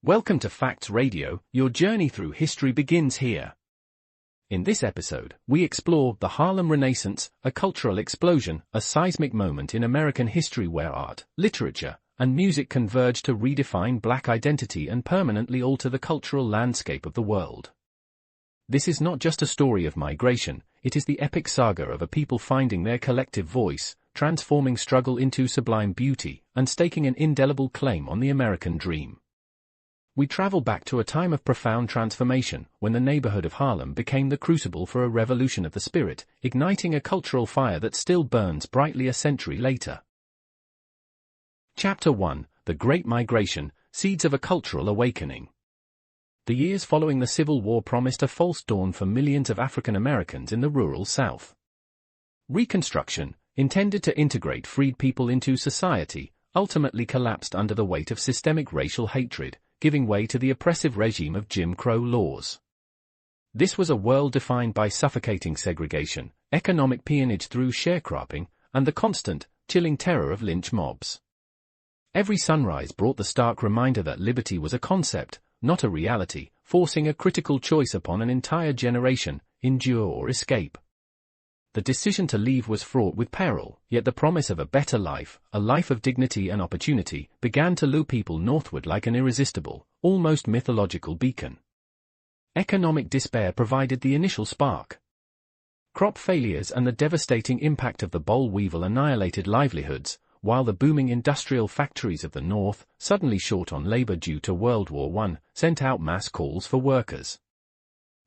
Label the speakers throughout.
Speaker 1: Welcome to Facts Radio, your journey through history begins here. In this episode, we explore the Harlem Renaissance, a cultural explosion, a seismic moment in American history where art, literature, and music converge to redefine Black identity and permanently alter the cultural landscape of the world. This is not just a story of migration, it is the epic saga of a people finding their collective voice, transforming struggle into sublime beauty, and staking an indelible claim on the American dream. We travel back to a time of profound transformation, when the neighborhood of Harlem became the crucible for a revolution of the spirit, igniting a cultural fire that still burns brightly a century later. Chapter 1: The Great Migration, Seeds of a Cultural Awakening. The years following the Civil War promised a false dawn for millions of African Americans in the rural South. Reconstruction, intended to integrate freed people into society, ultimately collapsed under the weight of systemic racial hatred, giving way to the oppressive regime of Jim Crow laws. This was a world defined by suffocating segregation, economic peonage through sharecropping, and the constant, chilling terror of lynch mobs. Every sunrise brought the stark reminder that liberty was a concept, not a reality, forcing a critical choice upon an entire generation: endure or escape. The decision to leave was fraught with peril, yet the promise of a better life, a life of dignity and opportunity, began to lure people northward like an irresistible, almost mythological beacon. Economic despair provided the initial spark. Crop failures and the devastating impact of the boll weevil annihilated livelihoods, while the booming industrial factories of the North, suddenly short on labor due to World War I, sent out mass calls for workers.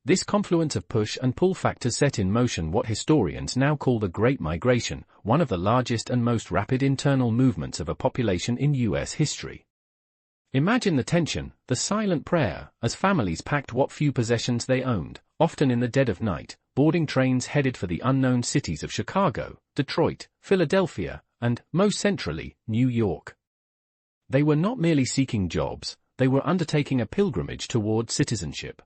Speaker 1: This confluence of push and pull factors set in motion what historians now call the Great Migration, one of the largest and most rapid internal movements of a population in U.S. history. Imagine the tension, the silent prayer, as families packed what few possessions they owned, often in the dead of night, boarding trains headed for the unknown cities of Chicago, Detroit, Philadelphia, and, most centrally, New York. They were not merely seeking jobs, they were undertaking a pilgrimage toward citizenship.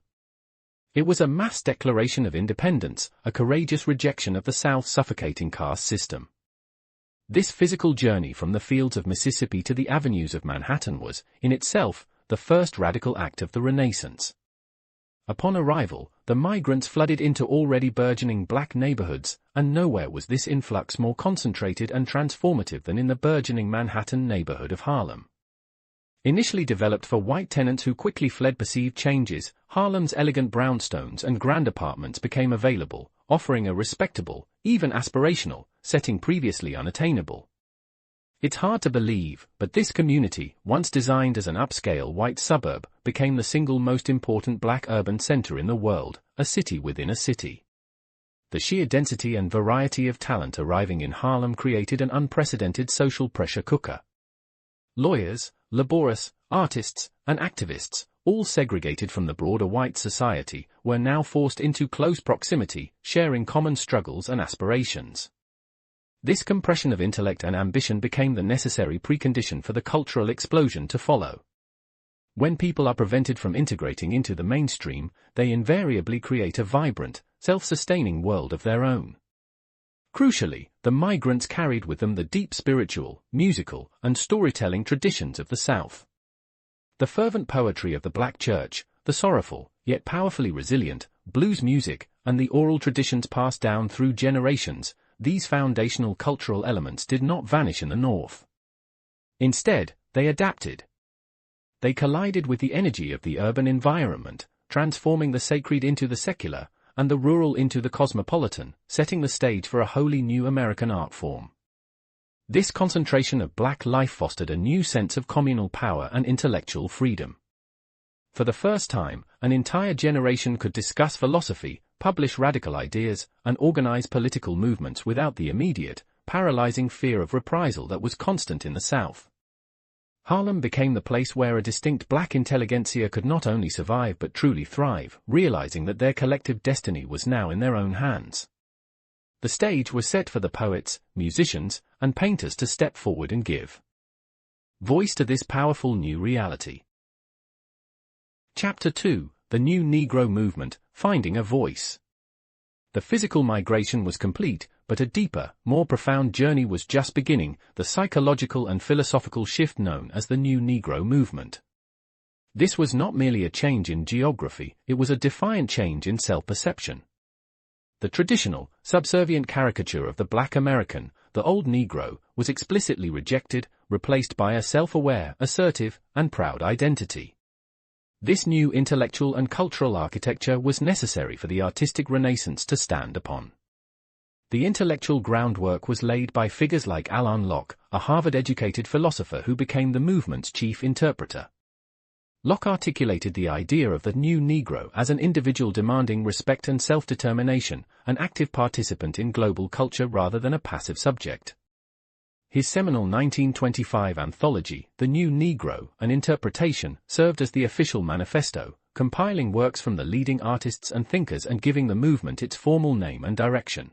Speaker 1: It was a mass declaration of independence, a courageous rejection of the South's suffocating caste system. This physical journey from the fields of Mississippi to the avenues of Manhattan was, in itself, the first radical act of the Renaissance. Upon arrival, the migrants flooded into already burgeoning black neighborhoods, and nowhere was this influx more concentrated and transformative than in the burgeoning Manhattan neighborhood of Harlem. Initially developed for white tenants who quickly fled perceived changes, Harlem's elegant brownstones and grand apartments became available, offering a respectable, even aspirational, setting previously unattainable. It's hard to believe, but this community, once designed as an upscale white suburb, became the single most important black urban center in the world, a city within a city. The sheer density and variety of talent arriving in Harlem created an unprecedented social pressure cooker. Lawyers, laborious, artists, and activists, all segregated from the broader white society, were now forced into close proximity, sharing common struggles and aspirations. This compression of intellect and ambition became the necessary precondition for the cultural explosion to follow. When people are prevented from integrating into the mainstream, they invariably create a vibrant, self-sustaining world of their own. Crucially, the migrants carried with them the deep spiritual, musical, and storytelling traditions of the South. The fervent poetry of the Black church, the sorrowful, yet powerfully resilient, blues music, and the oral traditions passed down through generations, these foundational cultural elements did not vanish in the North. Instead, they adapted. They collided with the energy of the urban environment, transforming the sacred into the secular, and the rural into the cosmopolitan, setting the stage for a wholly new American art form. This concentration of black life fostered a new sense of communal power and intellectual freedom. For the first time, an entire generation could discuss philosophy, publish radical ideas, and organize political movements without the immediate, paralyzing fear of reprisal that was constant in the South. Harlem became the place where a distinct black intelligentsia could not only survive but truly thrive, realizing that their collective destiny was now in their own hands. The stage was set for the poets, musicians, and painters to step forward and give voice to this powerful new reality. Chapter 2: The New Negro Movement, Finding a Voice. The physical migration was complete, but a deeper, more profound journey was just beginning, the psychological and philosophical shift known as the New Negro Movement. This was not merely a change in geography, it was a defiant change in self-perception. The traditional, subservient caricature of the black American, the old Negro, was explicitly rejected, replaced by a self-aware, assertive, and proud identity. This new intellectual and cultural architecture was necessary for the artistic Renaissance to stand upon. The intellectual groundwork was laid by figures like Alain Locke, a Harvard-educated philosopher who became the movement's chief interpreter. Locke articulated the idea of the new Negro as an individual demanding respect and self-determination, an active participant in global culture rather than a passive subject. His seminal 1925 anthology, The New Negro, An Interpretation, served as the official manifesto, compiling works from the leading artists and thinkers and giving the movement its formal name and direction.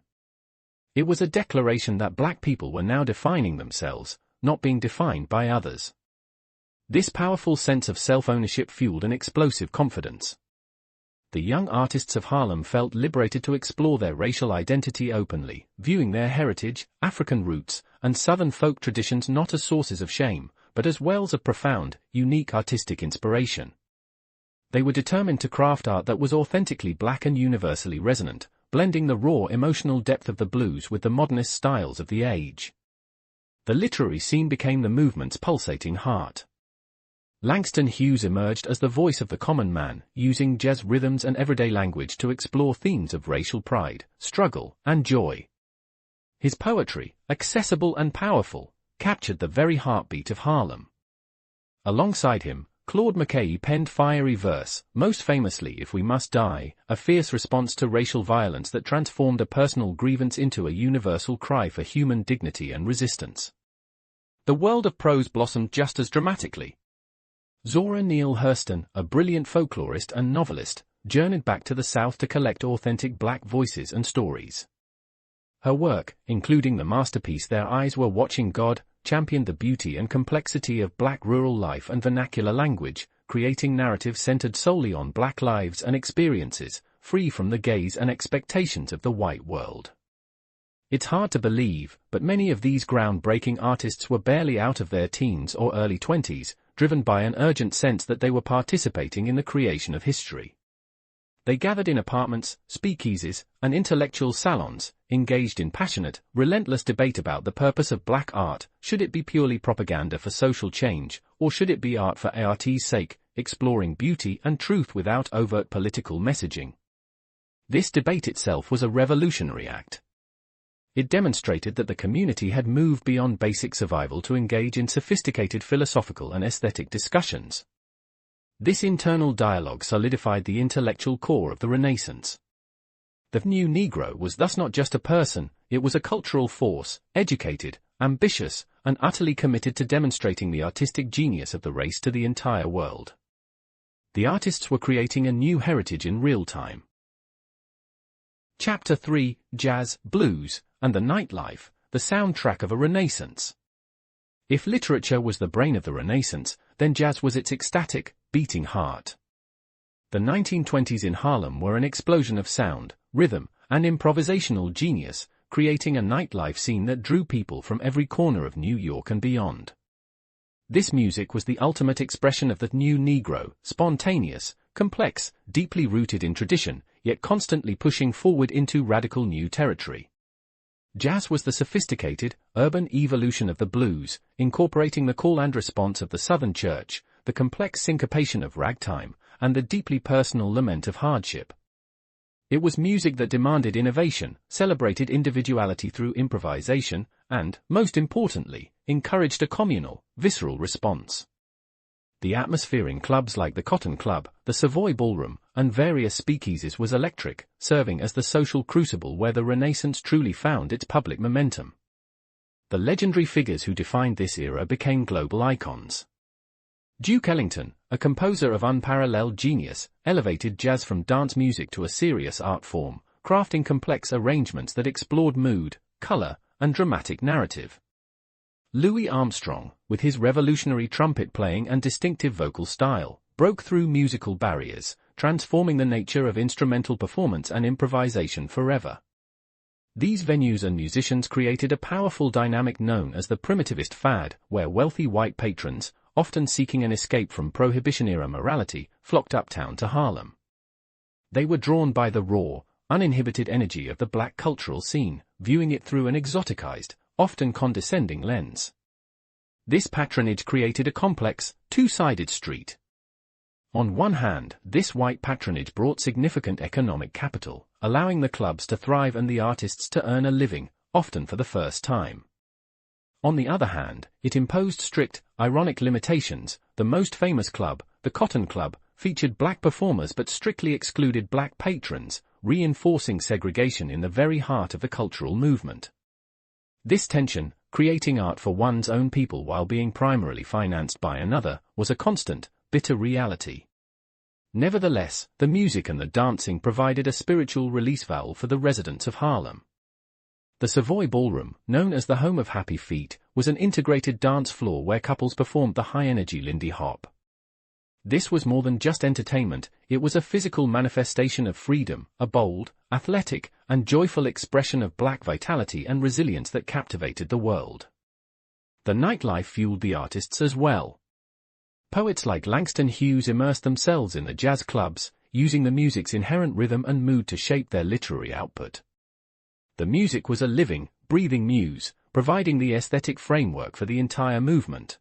Speaker 1: It was a declaration that black people were now defining themselves, not being defined by others. This powerful sense of self-ownership fueled an explosive confidence. The young artists of Harlem felt liberated to explore their racial identity openly, viewing their heritage, African roots, and Southern folk traditions not as sources of shame, but as wells of profound, unique artistic inspiration. They were determined to craft art that was authentically black and universally resonant, blending the raw emotional depth of the blues with the modernist styles of the age. The literary scene became the movement's pulsating heart. Langston Hughes emerged as the voice of the common man, using jazz rhythms and everyday language to explore themes of racial pride, struggle, and joy. His poetry, accessible and powerful, captured the very heartbeat of Harlem. Alongside him, Claude McKay penned fiery verse, most famously If We Must Die, a fierce response to racial violence that transformed a personal grievance into a universal cry for human dignity and resistance. The world of prose blossomed just as dramatically. Zora Neale Hurston, a brilliant folklorist and novelist, journeyed back to the South to collect authentic black voices and stories. Her work, including the masterpiece Their Eyes Were Watching God, championed the beauty and complexity of black rural life and vernacular language, creating narratives centered solely on black lives and experiences, free from the gaze and expectations of the white world. It's hard to believe, but many of these groundbreaking artists were barely out of their teens or early 20s, driven by an urgent sense that they were participating in the creation of history. They gathered in apartments, speakeasies, and intellectual salons, engaged in passionate, relentless debate about the purpose of black art. Should it be purely propaganda for social change, or should it be art for art's sake, exploring beauty and truth without overt political messaging? This debate itself was a revolutionary act. It demonstrated that the community had moved beyond basic survival to engage in sophisticated philosophical and aesthetic discussions. This internal dialogue solidified the intellectual core of the Renaissance. The new Negro was thus not just a person, it was a cultural force, educated, ambitious, and utterly committed to demonstrating the artistic genius of the race to the entire world. The artists were creating a new heritage in real time. Chapter 3, Jazz, Blues, and the Nightlife, the soundtrack of a Renaissance. If literature was the brain of the Renaissance, then jazz was its ecstatic, beating heart. The 1920s in Harlem were an explosion of sound, rhythm, and improvisational genius, creating a nightlife scene that drew people from every corner of New York and beyond. This music was the ultimate expression of the new Negro, spontaneous, complex, deeply rooted in tradition, yet constantly pushing forward into radical new territory. Jazz was the sophisticated, urban evolution of the blues, incorporating the call and response of the Southern church, the complex syncopation of ragtime, and the deeply personal lament of hardship. It was music that demanded innovation, celebrated individuality through improvisation, and, most importantly, encouraged a communal, visceral response. The atmosphere in clubs like the Cotton Club, the Savoy Ballroom, and various speakeasies was electric, serving as the social crucible where the Renaissance truly found its public momentum. The legendary figures who defined this era became global icons. Duke Ellington, a composer of unparalleled genius, elevated jazz from dance music to a serious art form, crafting complex arrangements that explored mood, color, and dramatic narrative. Louis Armstrong, with his revolutionary trumpet playing and distinctive vocal style, broke through musical barriers, transforming the nature of instrumental performance and improvisation forever. These venues and musicians created a powerful dynamic known as the primitivist fad, where wealthy white patrons, often seeking an escape from Prohibition-era morality, flocked uptown to Harlem. They were drawn by the raw, uninhibited energy of the black cultural scene, viewing it through an exoticized, often condescending lens. This patronage created a complex, two-sided street. On one hand, this white patronage brought significant economic capital, allowing the clubs to thrive and the artists to earn a living, often for the first time. On the other hand, it imposed strict, ironic limitations. The most famous club, the Cotton Club, featured black performers but strictly excluded black patrons, reinforcing segregation in the very heart of the cultural movement. This tension, creating art for one's own people while being primarily financed by another, was a constant, bitter reality. Nevertheless, the music and the dancing provided a spiritual release valve for the residents of Harlem. The Savoy Ballroom, known as the home of Happy Feet, was an integrated dance floor where couples performed the high-energy Lindy Hop. This was more than just entertainment, it was a physical manifestation of freedom, a bold, athletic, and joyful expression of black vitality and resilience that captivated the world. The nightlife fueled the artists as well. Poets like Langston Hughes immersed themselves in the jazz clubs, using the music's inherent rhythm and mood to shape their literary output. The music was a living, breathing muse, providing the aesthetic framework for the entire movement.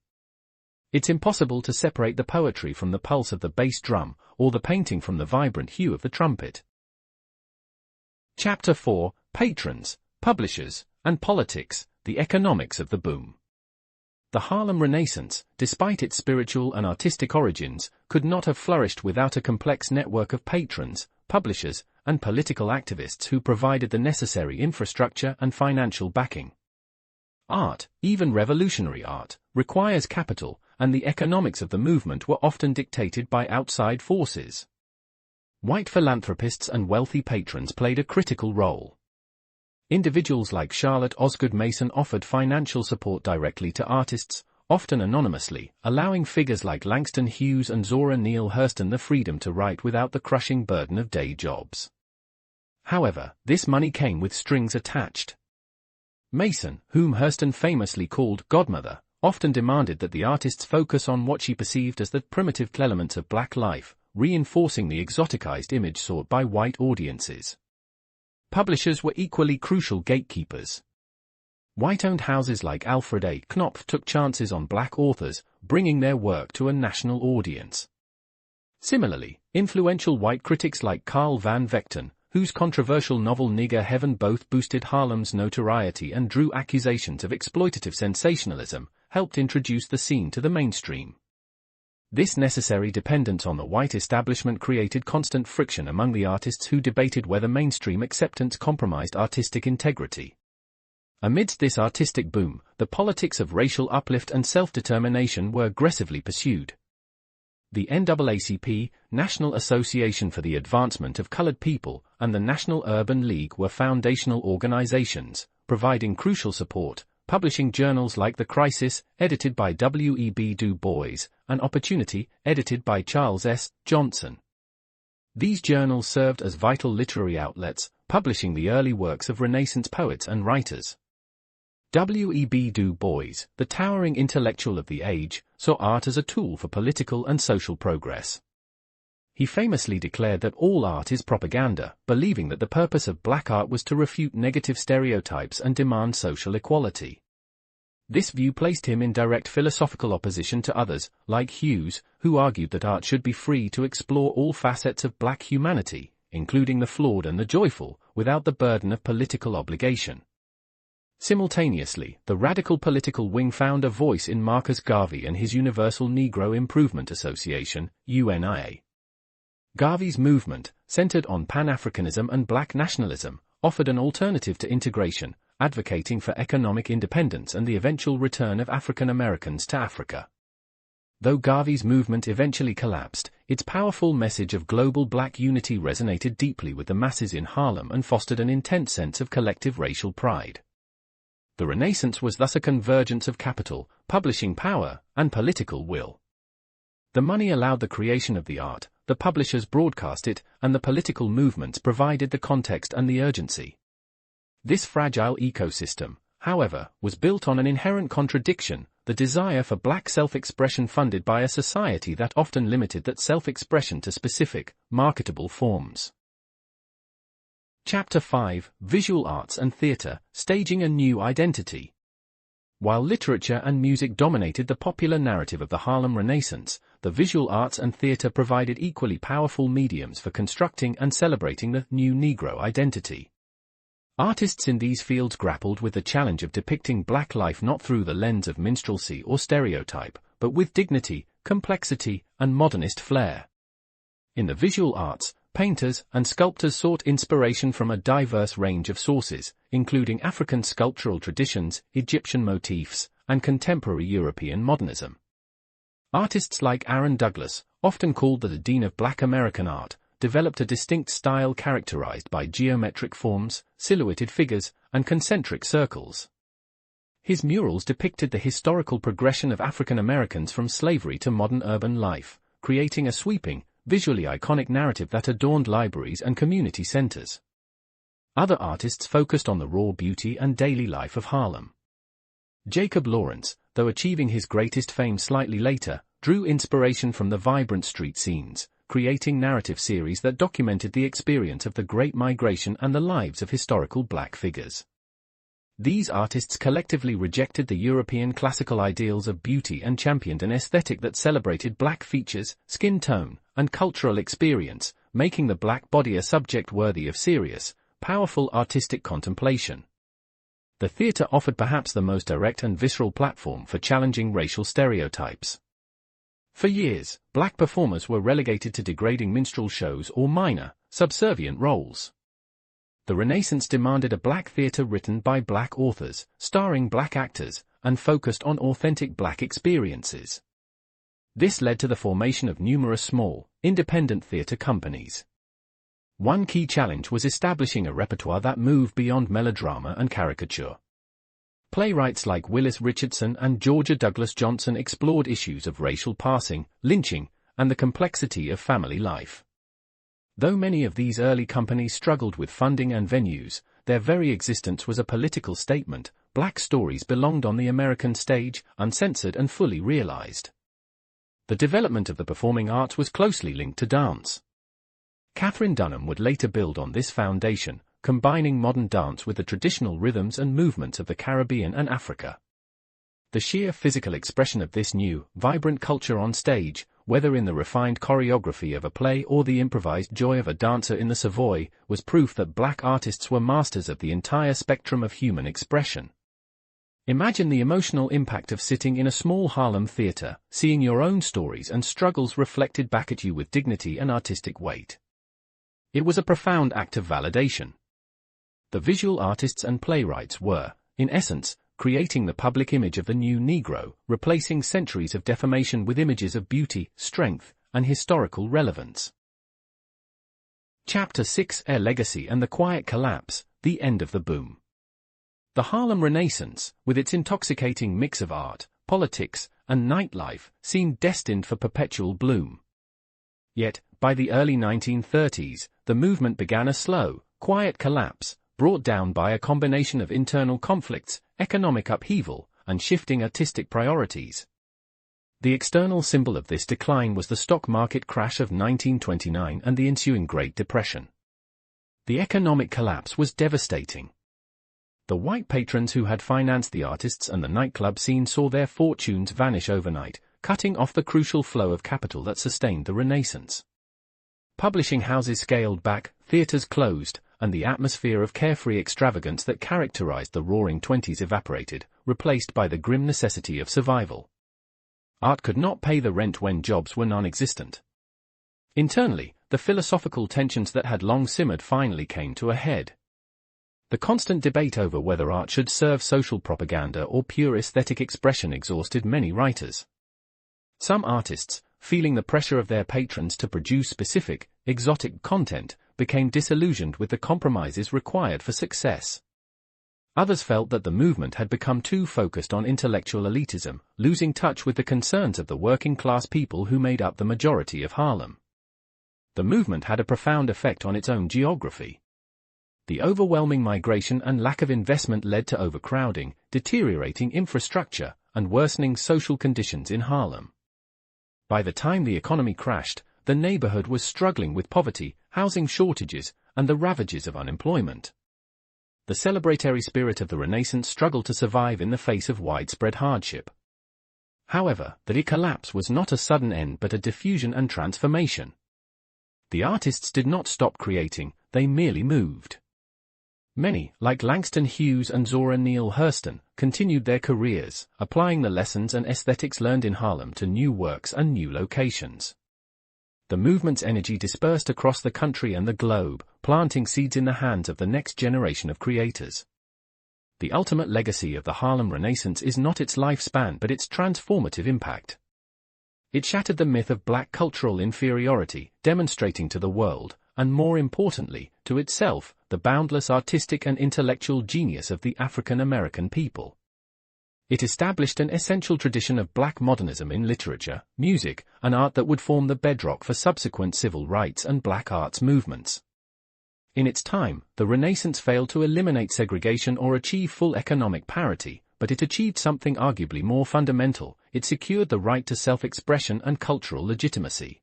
Speaker 1: It's impossible to separate the poetry from the pulse of the bass drum, or the painting from the vibrant hue of the trumpet. Chapter 4: Patrons, Publishers, and Politics, the Economics of the Boom. The Harlem Renaissance, despite its spiritual and artistic origins, could not have flourished without a complex network of patrons, publishers, and political activists who provided the necessary infrastructure and financial backing. Art, even revolutionary art, requires capital, and the economics of the movement were often dictated by outside forces. White philanthropists and wealthy patrons played a critical role. Individuals like Charlotte Osgood Mason offered financial support directly to artists, often anonymously, allowing figures like Langston Hughes and Zora Neale Hurston the freedom to write without the crushing burden of day jobs. However, this money came with strings attached. Mason, whom Hurston famously called Godmother, often demanded that the artists focus on what she perceived as the primitive elements of black life, reinforcing the exoticized image sought by white audiences. Publishers were equally crucial gatekeepers. White-owned houses like Alfred A. Knopf took chances on black authors, bringing their work to a national audience. Similarly, influential white critics like Carl Van Vechten, whose controversial novel Nigger Heaven both boosted Harlem's notoriety and drew accusations of exploitative sensationalism, helped introduce the scene to the mainstream. This necessary dependence on the white establishment created constant friction among the artists who debated whether mainstream acceptance compromised artistic integrity. Amidst this artistic boom, the politics of racial uplift and self-determination were aggressively pursued. The NAACP, National Association for the Advancement of Colored People, and the National Urban League were foundational organizations, providing crucial support, publishing journals like The Crisis, edited by W.E.B. Du Bois, and Opportunity, edited by Charles S. Johnson. These journals served as vital literary outlets, publishing the early works of Renaissance poets and writers. W.E.B. Du Bois, the towering intellectual of the age, saw art as a tool for political and social progress. He famously declared that all art is propaganda, believing that the purpose of black art was to refute negative stereotypes and demand social equality. This view placed him in direct philosophical opposition to others, like Hughes, who argued that art should be free to explore all facets of black humanity, including the flawed and the joyful, without the burden of political obligation. Simultaneously, the radical political wing found a voice in Marcus Garvey and his Universal Negro Improvement Association, UNIA. Garvey's movement, centered on Pan-Africanism and black nationalism, offered an alternative to integration, advocating for economic independence and the eventual return of African Americans to Africa. Though Garvey's movement eventually collapsed, its powerful message of global black unity resonated deeply with the masses in Harlem and fostered an intense sense of collective racial pride. The Renaissance was thus a convergence of capital, publishing power, and political will. The money allowed the creation of the art, the publishers broadcast it, and the political movements provided the context and the urgency. This fragile ecosystem, however, was built on an inherent contradiction. the desire for black self-expression funded by a society that often limited that self-expression to specific, marketable forms. Chapter 5: Visual Arts and Theatre, Staging a New Identity. While literature and music dominated the popular narrative of the Harlem Renaissance, the visual arts and theatre provided equally powerful mediums for constructing and celebrating the new Negro identity. Artists in these fields grappled with the challenge of depicting black life not through the lens of minstrelsy or stereotype, but with dignity, complexity, and modernist flair. In the visual arts, painters and sculptors sought inspiration from a diverse range of sources, including African sculptural traditions, Egyptian motifs, and contemporary European modernism. Artists like Aaron Douglas, often called the Dean of Black American art, developed a distinct style characterized by geometric forms, silhouetted figures, and concentric circles. His murals depicted the historical progression of African Americans from slavery to modern urban life, creating a sweeping, visually iconic narrative that adorned libraries and community centers. Other artists focused on the raw beauty and daily life of Harlem. Jacob Lawrence, though achieving his greatest fame slightly later, drew inspiration from the vibrant street scenes, creating narrative series that documented the experience of the Great Migration and the lives of historical black figures. These artists collectively rejected the European classical ideals of beauty and championed an aesthetic that celebrated black features, skin tone, and cultural experience, making the black body a subject worthy of serious, powerful artistic contemplation. The theatre offered perhaps the most direct and visceral platform for challenging racial stereotypes. For years, black performers were relegated to degrading minstrel shows or minor, subservient roles. The Renaissance demanded a black theatre written by black authors, starring black actors, and focused on authentic black experiences. This led to the formation of numerous small, independent theatre companies. One key challenge was establishing a repertoire that moved beyond melodrama and caricature. Playwrights like Willis Richardson and Georgia Douglas Johnson explored issues of racial passing, lynching, and the complexity of family life. Though many of these early companies struggled with funding and venues, their very existence was a political statement. Black stories belonged on the American stage, uncensored and fully realized. The development of the performing arts was closely linked to dance. Katherine Dunham would later build on this foundation, combining modern dance with the traditional rhythms and movements of the Caribbean and Africa. The sheer physical expression of this new, vibrant culture on stage, whether in the refined choreography of a play or the improvised joy of a dancer in the Savoy, was proof that black artists were masters of the entire spectrum of human expression. Imagine the emotional impact of sitting in a small Harlem theater, seeing your own stories and struggles reflected back at you with dignity and artistic weight. It was a profound act of validation. The visual artists and playwrights were, in essence, creating the public image of the new Negro, replacing centuries of defamation with images of beauty, strength, and historical relevance. Chapter 6: A Legacy and the Quiet Collapse, the End of the Boom. The Harlem Renaissance, with its intoxicating mix of art, politics, and nightlife, seemed destined for perpetual bloom. Yet, by the early 1930s, the movement began a slow, quiet collapse, brought down by a combination of internal conflicts, economic upheaval, and shifting artistic priorities. The external symbol of this decline was the stock market crash of 1929 and the ensuing Great Depression. The economic collapse was devastating. The white patrons who had financed the artists and the nightclub scene saw their fortunes vanish overnight, cutting off the crucial flow of capital that sustained the Renaissance. Publishing houses scaled back, theaters closed, and the atmosphere of carefree extravagance that characterized the Roaring Twenties evaporated, replaced by the grim necessity of survival. Art could not pay the rent when jobs were non-existent. Internally, the philosophical tensions that had long simmered finally came to a head. The constant debate over whether art should serve social propaganda or pure aesthetic expression exhausted many writers. Some artists, feeling the pressure of their patrons to produce specific, exotic content, became disillusioned with the compromises required for success. Others felt that the movement had become too focused on intellectual elitism, losing touch with the concerns of the working-class people who made up the majority of Harlem. The movement had a profound effect on its own geography. The overwhelming migration and lack of investment led to overcrowding, deteriorating infrastructure, and worsening social conditions in Harlem. By the time the economy crashed, the neighborhood was struggling with poverty, housing shortages, and the ravages of unemployment. The celebratory spirit of the Renaissance struggled to survive in the face of widespread hardship. However, the collapse was not a sudden end but a diffusion and transformation. The artists did not stop creating, they merely moved. Many, like Langston Hughes and Zora Neale Hurston, continued their careers, applying the lessons and aesthetics learned in Harlem to new works and new locations. The movement's energy dispersed across the country and the globe, planting seeds in the hands of the next generation of creators. The ultimate legacy of the Harlem Renaissance is not its lifespan but its transformative impact. It shattered the myth of black cultural inferiority, demonstrating to the world, and more importantly, to itself, the boundless artistic and intellectual genius of the African American people. It established an essential tradition of black modernism in literature, music, and art that would form the bedrock for subsequent civil rights and black arts movements. In its time, the Renaissance failed to eliminate segregation or achieve full economic parity, but it achieved something arguably more fundamental: it secured the right to self-expression and cultural legitimacy.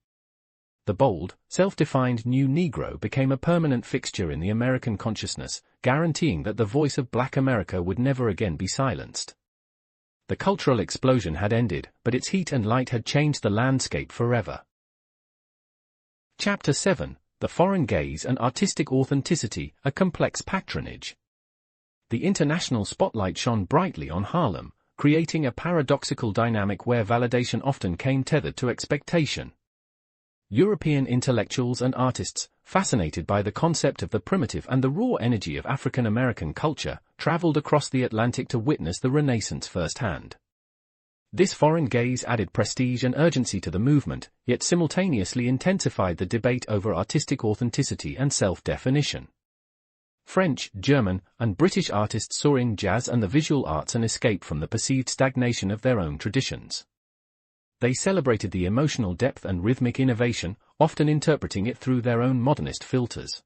Speaker 1: The bold, self-defined new Negro became a permanent fixture in the American consciousness, guaranteeing that the voice of Black America would never again be silenced. The cultural explosion had ended, but its heat and light had changed the landscape forever. Chapter 7: The Foreign Gaze and Artistic Authenticity, a Complex Patronage. The international spotlight shone brightly on Harlem, creating a paradoxical dynamic where validation often came tethered to expectation. European intellectuals and artists, fascinated by the concept of the primitive and the raw energy of African American culture, traveled across the Atlantic to witness the Renaissance firsthand. This foreign gaze added prestige and urgency to the movement, yet simultaneously intensified the debate over artistic authenticity and self-definition. French, German, and British artists saw in jazz and the visual arts an escape from the perceived stagnation of their own traditions. They celebrated the emotional depth and rhythmic innovation, often interpreting it through their own modernist filters.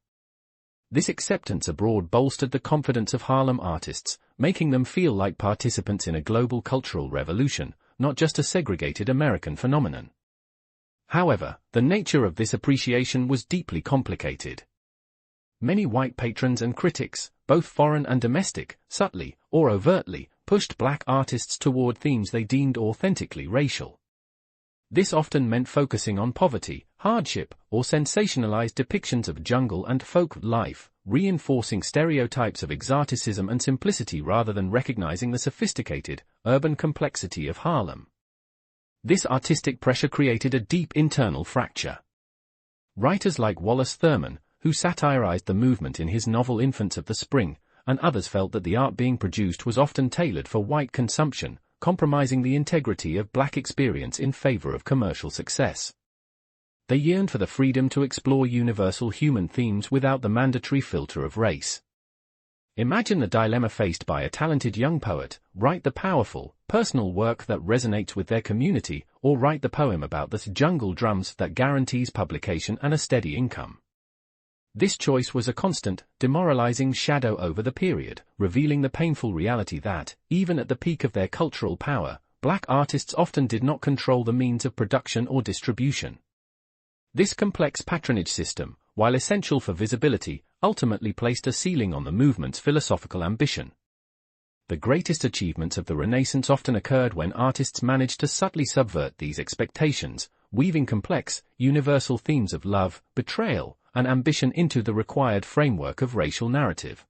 Speaker 1: This acceptance abroad bolstered the confidence of Harlem artists, making them feel like participants in a global cultural revolution, not just a segregated American phenomenon. However, the nature of this appreciation was deeply complicated. Many white patrons and critics, both foreign and domestic, subtly, or overtly, pushed black artists toward themes they deemed authentically racial. This often meant focusing on poverty, hardship, or sensationalized depictions of jungle and folk life, reinforcing stereotypes of exoticism and simplicity rather than recognizing the sophisticated, urban complexity of Harlem. This artistic pressure created a deep internal fracture. Writers like Wallace Thurman, who satirized the movement in his novel Infants of the Spring, and others felt that the art being produced was often tailored for white consumption, compromising the integrity of black experience in favor of commercial success. They yearned for the freedom to explore universal human themes without the mandatory filter of race. Imagine the dilemma faced by a talented young poet: write the powerful, personal work that resonates with their community, or write the poem about the jungle drums that guarantees publication and a steady income. This choice was a constant, demoralizing shadow over the period, revealing the painful reality that, even at the peak of their cultural power, black artists often did not control the means of production or distribution. This complex patronage system, while essential for visibility, ultimately placed a ceiling on the movement's philosophical ambition. The greatest achievements of the Renaissance often occurred when artists managed to subtly subvert these expectations, weaving complex, universal themes of love, betrayal, and ambition into the required framework of racial narrative.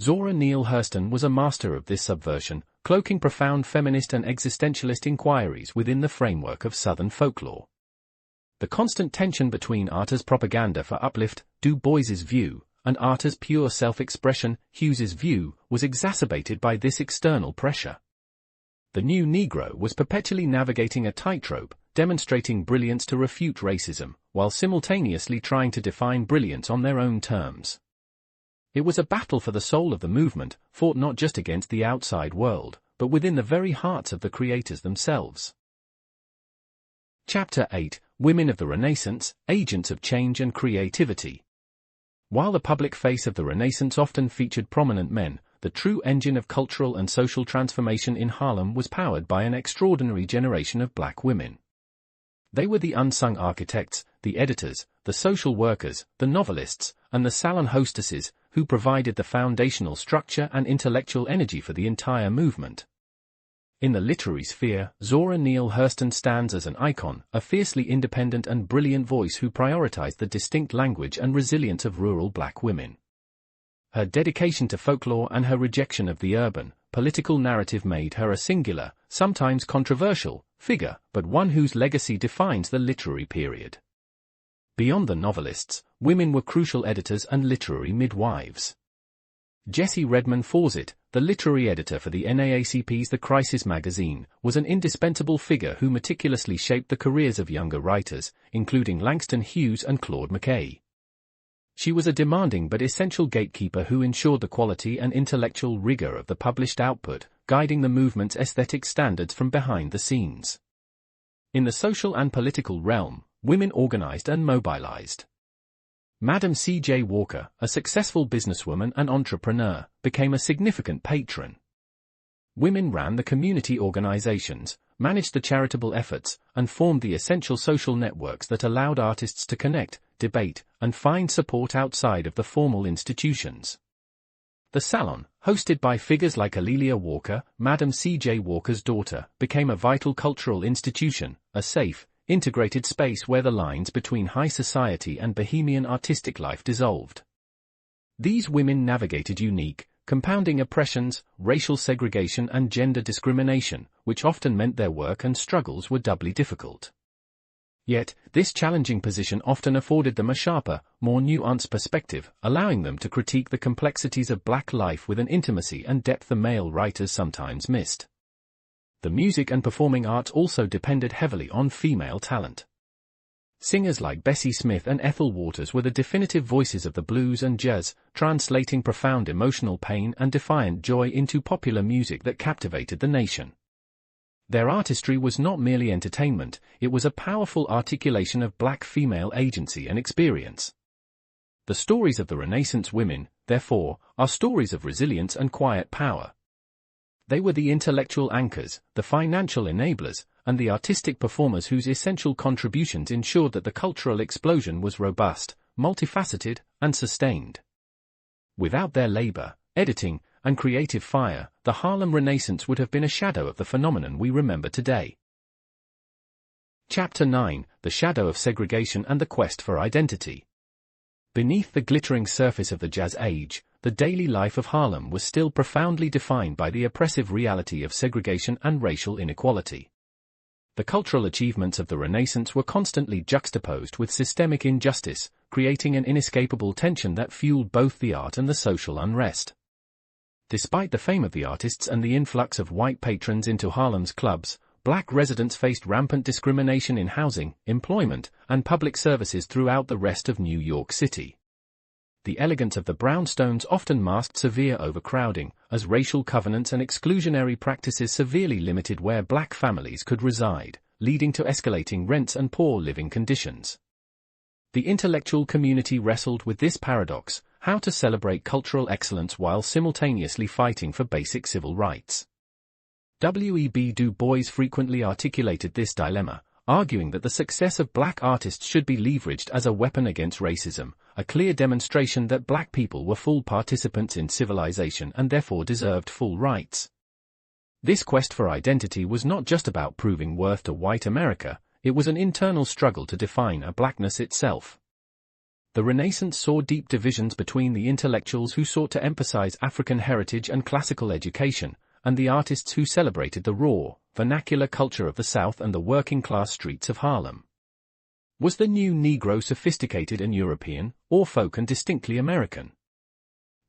Speaker 1: Zora Neale Hurston was a master of this subversion, cloaking profound feminist and existentialist inquiries within the framework of Southern folklore. The constant tension between art as propaganda for uplift, Du Bois's view, and art as pure self-expression, Hughes's view, was exacerbated by this external pressure. The new Negro was perpetually navigating a tightrope, demonstrating brilliance to refute racism, while simultaneously trying to define brilliance on their own terms. It was a battle for the soul of the movement, fought not just against the outside world, but within the very hearts of the creators themselves. Chapter 8: Women of the Renaissance, Agents of Change and Creativity. While the public face of the Renaissance often featured prominent men, the true engine of cultural and social transformation in Harlem was powered by an extraordinary generation of black women. They were the unsung architects, the editors, the social workers, the novelists, and the salon hostesses, who provided the foundational structure and intellectual energy for the entire movement. In the literary sphere, Zora Neale Hurston stands as an icon, a fiercely independent and brilliant voice who prioritized the distinct language and resilience of rural black women. Her dedication to folklore and her rejection of the urban, political narrative made her a singular, sometimes controversial, figure, but one whose legacy defines the literary period. Beyond the novelists, women were crucial editors and literary midwives. Jessie Redmond Fawcett, the literary editor for the NAACP's The Crisis magazine, was an indispensable figure who meticulously shaped the careers of younger writers, including Langston Hughes and Claude McKay. She was a demanding but essential gatekeeper who ensured the quality and intellectual rigor of the published output, guiding the movement's aesthetic standards from behind the scenes. In the social and political realm, women organized and mobilized. Madam C.J. Walker, a successful businesswoman and entrepreneur, became a significant patron. Women ran the community organizations, managed the charitable efforts, and formed the essential social networks that allowed artists to connect, debate, and find support outside of the formal institutions. The Salon, hosted by figures like Alelia Walker, Madam C.J. Walker's daughter, became a vital cultural institution, a safe, integrated space where the lines between high society and bohemian artistic life dissolved. These women navigated unique, compounding oppressions, racial segregation and gender discrimination, which often meant their work and struggles were doubly difficult. Yet, this challenging position often afforded them a sharper, more nuanced perspective, allowing them to critique the complexities of black life with an intimacy and depth the male writers sometimes missed. The music and performing arts also depended heavily on female talent. Singers like Bessie Smith and Ethel Waters were the definitive voices of the blues and jazz, translating profound emotional pain and defiant joy into popular music that captivated the nation. Their artistry was not merely entertainment, it was a powerful articulation of black female agency and experience. The stories of the Renaissance women, therefore, are stories of resilience and quiet power. They were the intellectual anchors, the financial enablers, and the artistic performers whose essential contributions ensured that the cultural explosion was robust, multifaceted, and sustained. Without their labor, editing, and creative fire, the Harlem Renaissance would have been a shadow of the phenomenon we remember today. Chapter 9: The Shadow of Segregation and the Quest for Identity. Beneath the glittering surface of the Jazz Age, the daily life of Harlem was still profoundly defined by the oppressive reality of segregation and racial inequality. The cultural achievements of the Renaissance were constantly juxtaposed with systemic injustice, creating an inescapable tension that fueled both the art and the social unrest. Despite the fame of the artists and the influx of white patrons into Harlem's clubs, black residents faced rampant discrimination in housing, employment, and public services throughout the rest of New York City. The elegance of the brownstones often masked severe overcrowding, as racial covenants and exclusionary practices severely limited where black families could reside, leading to escalating rents and poor living conditions. The intellectual community wrestled with this paradox: how to celebrate cultural excellence while simultaneously fighting for basic civil rights. W.E.B. Du Bois frequently articulated this dilemma, arguing that the success of black artists should be leveraged as a weapon against racism, a clear demonstration that black people were full participants in civilization and therefore deserved full rights. This quest for identity was not just about proving worth to white America, it was an internal struggle to define a blackness itself. The Renaissance saw deep divisions between the intellectuals who sought to emphasize African heritage and classical education, and the artists who celebrated the raw, vernacular culture of the South and the working-class streets of Harlem. Was the new Negro sophisticated and European, or folk and distinctly American?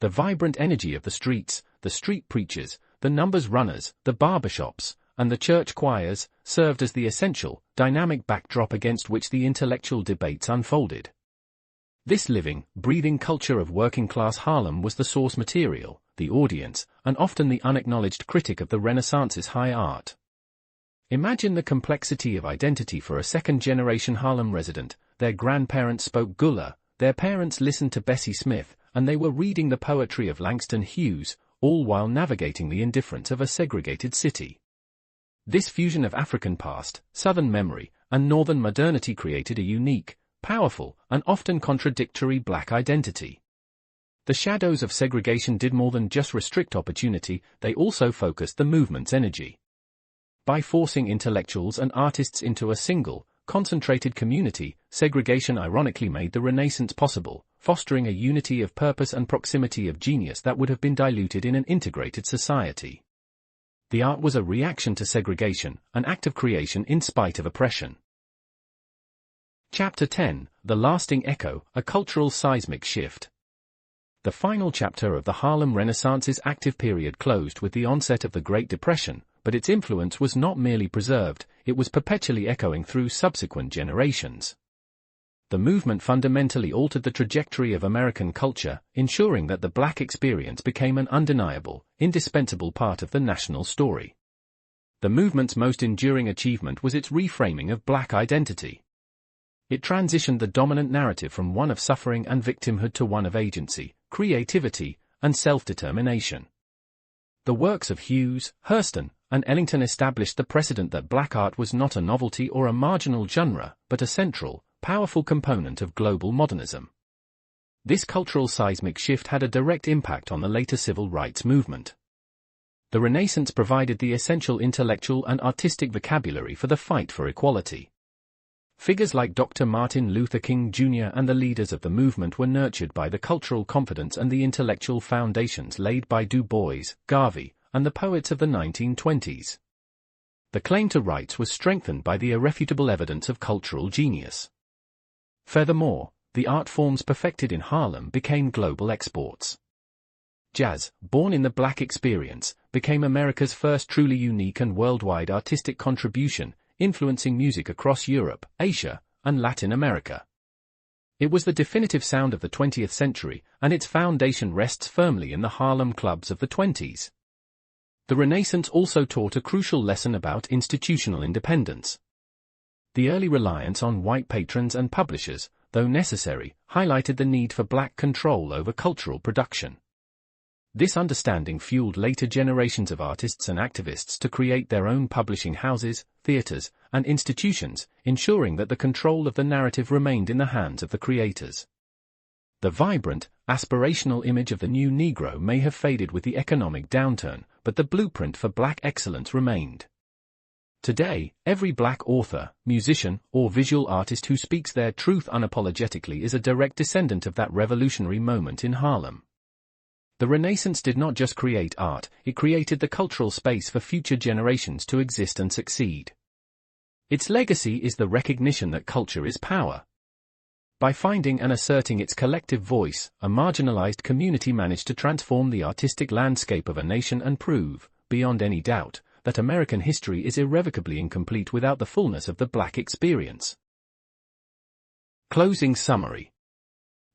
Speaker 1: The vibrant energy of the streets, the street preachers, the numbers runners, the barbershops, and the church choirs, served as the essential, dynamic backdrop against which the intellectual debates unfolded. This living, breathing culture of working-class Harlem was the source material, the audience, and often the unacknowledged critic of the Renaissance's high art. Imagine the complexity of identity for a second-generation Harlem resident. Their grandparents spoke Gullah, their parents listened to Bessie Smith, and they were reading the poetry of Langston Hughes, all while navigating the indifference of a segregated city. This fusion of African past, Southern memory, and Northern modernity created a unique, powerful, and often contradictory Black identity. The shadows of segregation did more than just restrict opportunity, they also focused the movement's energy. By forcing intellectuals and artists into a single, concentrated community, segregation ironically made the Renaissance possible, fostering a unity of purpose and proximity of genius that would have been diluted in an integrated society. The art was a reaction to segregation, an act of creation in spite of oppression. Chapter 10, The Lasting Echo, a Cultural Seismic Shift. The final chapter of the Harlem Renaissance's active period closed with the onset of the Great Depression, but its influence was not merely preserved, it was perpetually echoing through subsequent generations. The movement fundamentally altered the trajectory of American culture, ensuring that the Black experience became an undeniable, indispensable part of the national story. The movement's most enduring achievement was its reframing of Black identity. It transitioned the dominant narrative from one of suffering and victimhood to one of agency, creativity, and self-determination. The works of Hughes, Hurston, and Ellington established the precedent that Black art was not a novelty or a marginal genre, but a central, powerful component of global modernism. This cultural seismic shift had a direct impact on the later civil rights movement. The Renaissance provided the essential intellectual and artistic vocabulary for the fight for equality. Figures like Dr. Martin Luther King Jr. and the leaders of the movement were nurtured by the cultural confidence and the intellectual foundations laid by Du Bois, Garvey, and the poets of the 1920s. The claim to rights was strengthened by the irrefutable evidence of cultural genius. Furthermore, the art forms perfected in Harlem became global exports. Jazz, born in the Black experience, became America's first truly unique and worldwide artistic contribution, influencing music across Europe, Asia, and Latin America. It was the definitive sound of the 20th century, and its foundation rests firmly in the Harlem clubs of the 20s. The Renaissance also taught a crucial lesson about institutional independence. The early reliance on white patrons and publishers, though necessary, highlighted the need for Black control over cultural production. This understanding fueled later generations of artists and activists to create their own publishing houses, theaters, and institutions, ensuring that the control of the narrative remained in the hands of the creators. The vibrant, aspirational image of the new Negro may have faded with the economic downturn, but the blueprint for Black excellence remained. Today, every Black author, musician, or visual artist who speaks their truth unapologetically is a direct descendant of that revolutionary moment in Harlem. The Renaissance did not just create art, it created the cultural space for future generations to exist and succeed. Its legacy is the recognition that culture is power. By finding and asserting its collective voice, a marginalized community managed to transform the artistic landscape of a nation and prove, beyond any doubt, that American history is irrevocably incomplete without the fullness of the Black experience. Closing summary.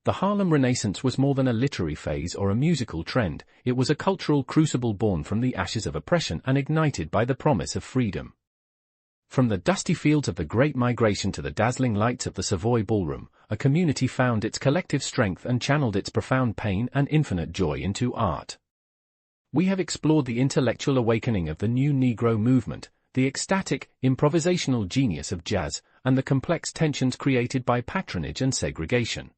Speaker 1: The Harlem Renaissance was more than a literary phase or a musical trend, it was a cultural crucible born from the ashes of oppression and ignited by the promise of freedom. From the dusty fields of the Great Migration to the dazzling lights of the Savoy Ballroom, a community found its collective strength and channeled its profound pain and infinite joy into art. We have explored the intellectual awakening of the new Negro movement, the ecstatic, improvisational genius of jazz, and the complex tensions created by patronage and segregation.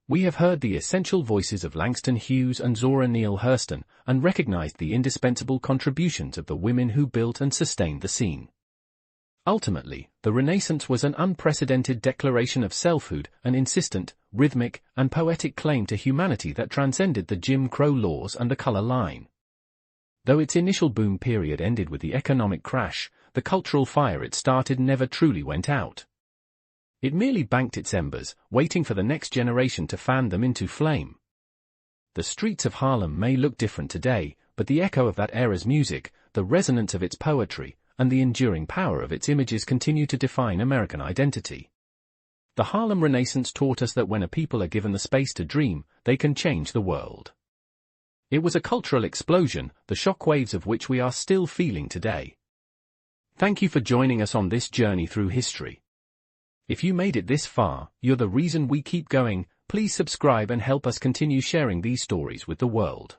Speaker 1: We have heard the essential voices of Langston Hughes and Zora Neale Hurston, and recognized the indispensable contributions of the women who built and sustained the scene. Ultimately, the Renaissance was an unprecedented declaration of selfhood, an insistent, rhythmic, and poetic claim to humanity that transcended the Jim Crow laws and the color line. Though its initial boom period ended with the economic crash, the cultural fire it started never truly went out. It merely banked its embers, waiting for the next generation to fan them into flame. The streets of Harlem may look different today, but the echo of that era's music, the resonance of its poetry, and the enduring power of its images continue to define American identity. The Harlem Renaissance taught us that when a people are given the space to dream, they can change the world. It was a cultural explosion, the shockwaves of which we are still feeling today. Thank you for joining us on this journey through history. If you made it this far, you're the reason we keep going. Please subscribe and help us continue sharing these stories with the world.